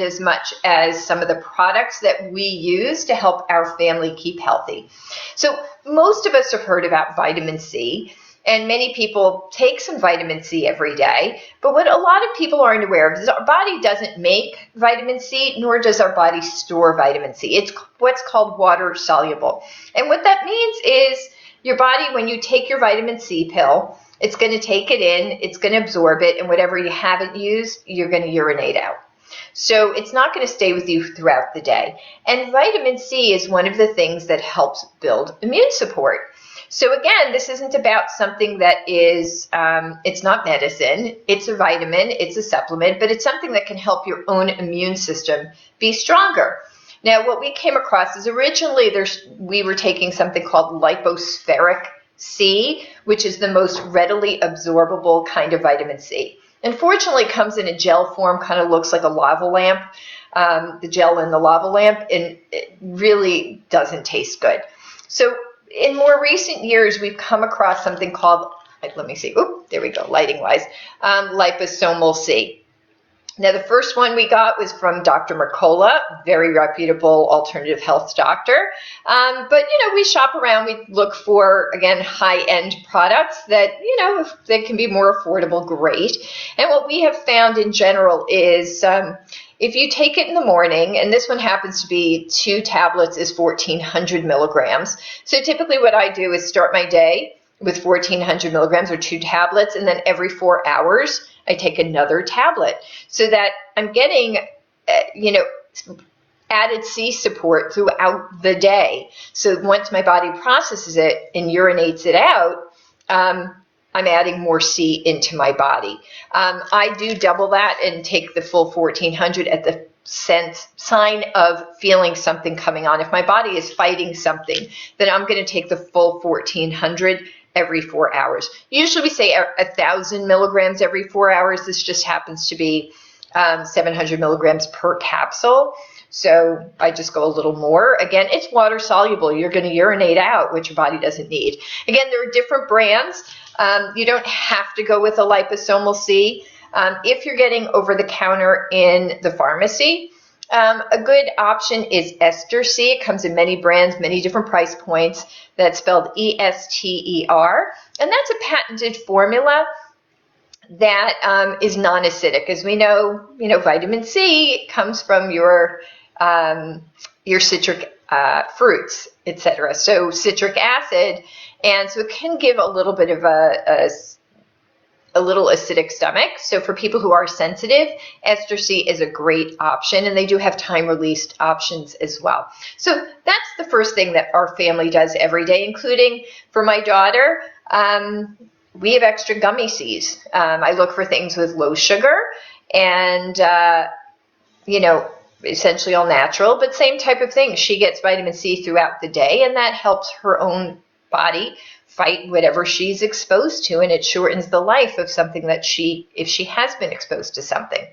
as much as some of the products that we use to help our family keep healthy. So most of us have heard about vitamin C, and many people take some vitamin C every day. But what a lot of people aren't aware of is our body doesn't make vitamin C, nor does our body store vitamin C. It's what's called water soluble. And what that means is your body, when you take your vitamin C pill, it's going to take it in, it's going to absorb it, and whatever you haven't used, you're going to urinate out. So it's not going to stay with you throughout the day. And vitamin C is one of the things that helps build immune support. So again, this isn't about something that is, it's not medicine, it's a vitamin, it's a supplement, but it's something that can help your own immune system be stronger. Now, what we came across is originally we were taking something called lipospheric C, which is the most readily absorbable kind of vitamin C. Unfortunately, it comes in a gel form, kind of looks like a lava lamp, the gel in the lava lamp, and it really doesn't taste good. So in more recent years, we've come across something called, let me see, there we go, lighting-wise, liposomal C. Now, the first one we got was from Dr. Mercola, very reputable alternative health doctor. But, we shop around, we look for, again, high-end products that, if they can be more affordable, great. And what we have found in general is if you take it in the morning, and this one happens to be 2 tablets is 1,400 milligrams. So typically what I do is start my day with 1,400 milligrams or 2 tablets, and then every 4 hours, I take another tablet so that I'm getting, added C support throughout the day. So once my body processes it and urinates it out, I'm adding more C into my body. I do double that and take the full 1,400 at the sign of feeling something coming on. If my body is fighting something, then I'm going to take the full 1,400 every 4 hours. Usually we say 1,000 milligrams every 4 hours. This just happens to be 700 milligrams per capsule. So I just go a little more. Again, it's water soluble. You're going to urinate out, which your body doesn't need. Again, there are different brands. You don't have to go with a liposomal C. If you're getting over the counter in the pharmacy, a good option is Ester C. It comes in many brands, many different price points. That's spelled E-S-T-E-R. And that's a patented formula that is non-acidic. As we know, vitamin C comes from your citric fruits, etc. So citric acid, and so it can give a little bit of a little acidic stomach. So for people who are sensitive, Ester C is a great option, and they do have time-released options as well. So that's the first thing that our family does every day, including for my daughter, we have extra gummy C's. I look for things with low sugar and, essentially all natural, but same type of thing. She gets vitamin C throughout the day, and that helps her own body fight whatever she's exposed to, and it shortens the life of something that if she has been exposed to something.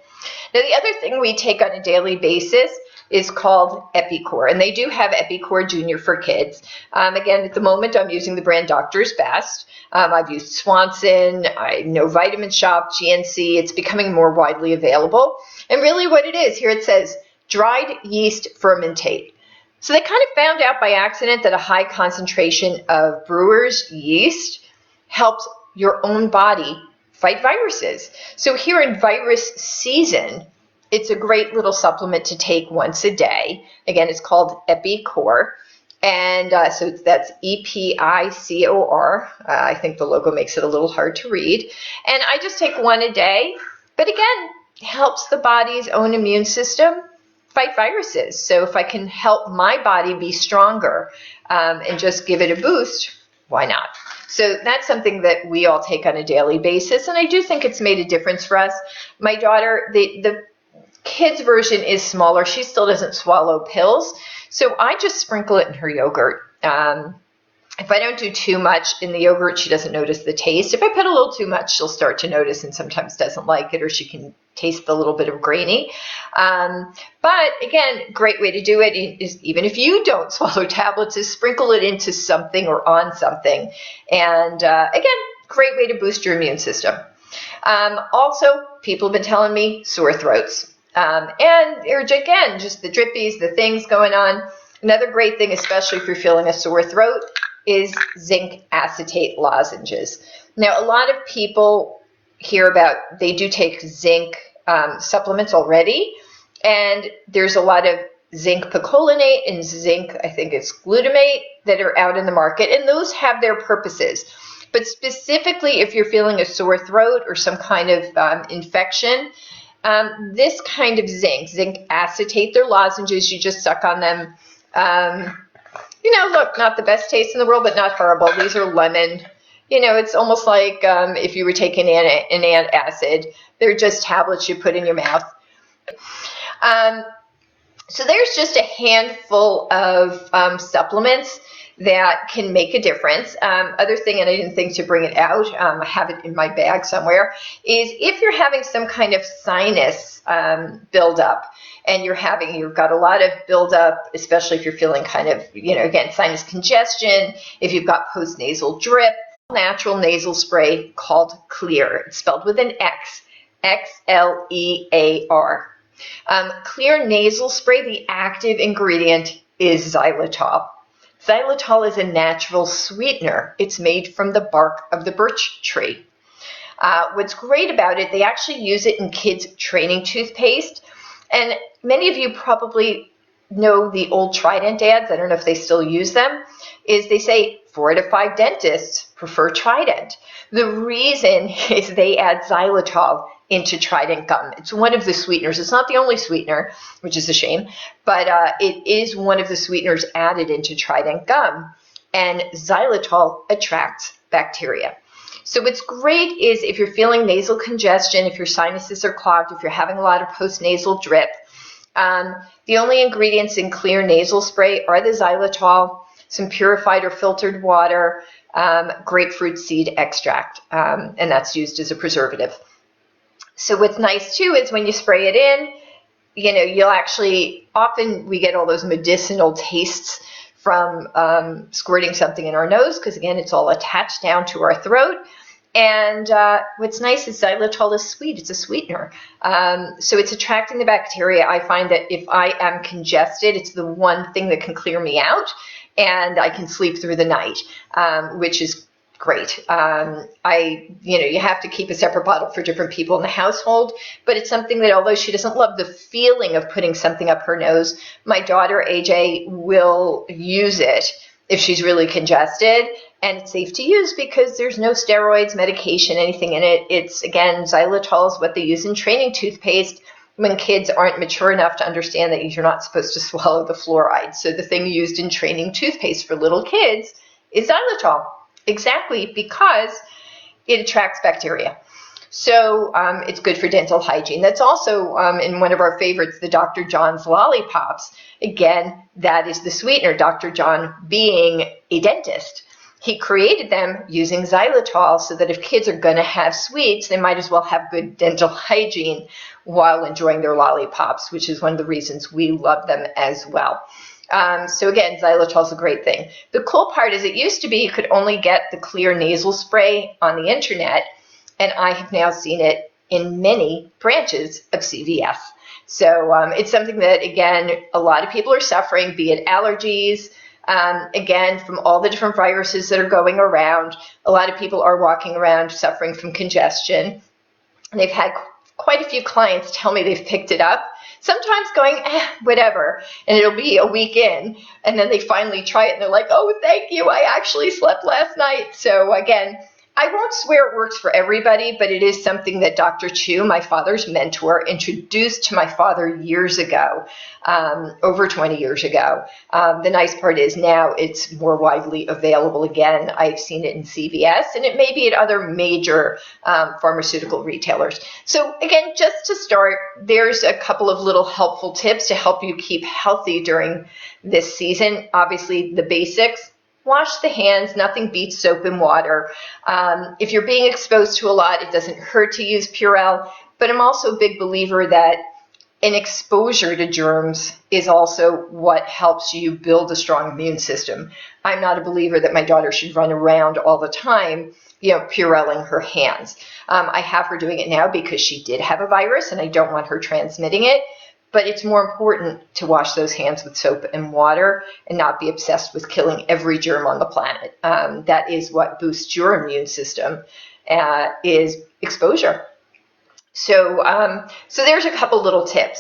Now, the other thing we take on a daily basis is called Epicor, and they do have Epicor Junior for kids. Again, at the moment, I'm using the brand Doctor's Best. I've used Swanson, I know Vitamin Shop, GNC. It's becoming more widely available. And really what it is, here it says, dried yeast fermentate. So they kind of found out by accident that a high concentration of brewer's yeast helps your own body fight viruses. So here in virus season, it's a great little supplement to take once a day. Again, it's called Epicor. And so that's E-P-I-C-O-R. I think the logo makes it a little hard to read. And I just take one a day. But again, it helps the body's own immune system fight viruses. So if I can help my body be stronger and just give it a boost, why not? So that's something that we all take on a daily basis. And I do think it's made a difference for us. My daughter, the kids version is smaller. She still doesn't swallow pills. So I just sprinkle it in her yogurt. If I don't do too much in the yogurt, she doesn't notice the taste. If I put a little too much, she'll start to notice and sometimes doesn't like it, or she can taste the little bit of grainy. But again, great way to do it is, even if you don't swallow tablets, is sprinkle it into something or on something. And again, great way to boost your immune system. Also, people have been telling me sore throats. And again, just the drippies, the things going on. Another great thing, especially if you're feeling a sore throat, is zinc acetate lozenges. Now, a lot of people hear about, they do take zinc supplements already, and there's a lot of zinc picolinate and zinc, I think it's glutamate, that are out in the market, and those have their purposes. But specifically, if you're feeling a sore throat or some kind of infection, this kind of zinc acetate, they're lozenges, you just suck on them. Look, not the best taste in the world, but not horrible. These are lemon. It's almost like if you were taking an antacid. They're just tablets you put in your mouth. So there's just a handful of supplements that can make a difference. Other thing, and I didn't think to bring it out, I have it in my bag somewhere, is if you're having some kind of sinus buildup, and you've got a lot of buildup, especially if you're feeling kind of, again, sinus congestion, if you've got postnasal drip, natural nasal spray called Xlear. It's spelled with an X, Xlear. Xlear nasal spray, the active ingredient is xylitol. Xylitol is a natural sweetener. It's made from the bark of the birch tree. What's great about it, they actually use it in kids' training toothpaste. And many of you probably know the old Trident ads. I don't know if they still use them. Is they say 4 out of 5 dentists prefer Trident. The reason is they add xylitol into Trident gum. It's one of the sweeteners. It's not the only sweetener, which is a shame, but it is one of the sweeteners added into Trident gum. And xylitol attracts bacteria. So what's great is if you're feeling nasal congestion, if your sinuses are clogged, if you're having a lot of postnasal drip, the only ingredients in Xlear nasal spray are the xylitol, some purified or filtered water, grapefruit seed extract, and that's used as a preservative. So what's nice too is when you spray it in, you'll actually, often we get all those medicinal tastes from squirting something in our nose, because again, it's all attached down to our throat. And what's nice is xylitol is sweet. It's a sweetener. So it's attracting the bacteria. I find that if I am congested, it's the one thing that can clear me out, and I can sleep through the night, which is great. You have to keep a separate bottle for different people in the household, but it's something that, although she doesn't love the feeling of putting something up her nose, my daughter AJ will use it if she's really congested, and it's safe to use because there's no steroids, medication, anything in it. It's, again, xylitol is what they use in training toothpaste when kids aren't mature enough to understand that you're not supposed to swallow the fluoride. So the thing used in training toothpaste for little kids is xylitol. Exactly, because it attracts bacteria. So it's good for dental hygiene. That's also in one of our favorites, the Dr. John's lollipops. Again, that is the sweetener, Dr. John being a dentist. He created them using xylitol so that if kids are going to have sweets, they might as well have good dental hygiene while enjoying their lollipops, which is one of the reasons we love them as well. So again, xylitol is a great thing. The cool part is it used to be you could only get the Xlear nasal spray on the internet, and I have now seen it in many branches of CVS. So it's something that, again, a lot of people are suffering, be it allergies, again, from all the different viruses that are going around. A lot of people are walking around suffering from congestion. And they've had quite a few clients tell me they've picked it up, sometimes going, whatever, and it'll be a week in, and then they finally try it, and they're like, oh, thank you, I actually slept last night. So again, I won't swear it works for everybody, but it is something that Dr. Chu, my father's mentor, introduced to my father years ago, over 20 years ago. The nice part is now it's more widely available again. I've seen it in CVS, and it may be at other major pharmaceutical retailers. So again, just to start, there's a couple of little helpful tips to help you keep healthy during this season. Obviously, the basics. Wash the hands. Nothing beats soap and water. If you're being exposed to a lot, it doesn't hurt to use Purell, but I'm also a big believer that And exposure to germs is also what helps you build a strong immune system. I'm not a believer that my daughter should run around all the time, Purelling her hands. I have her doing it now because she did have a virus and I don't want her transmitting it. But it's more important to wash those hands with soap and water and not be obsessed with killing every germ on the planet. That is what boosts your immune system, is exposure. So there's a couple little tips.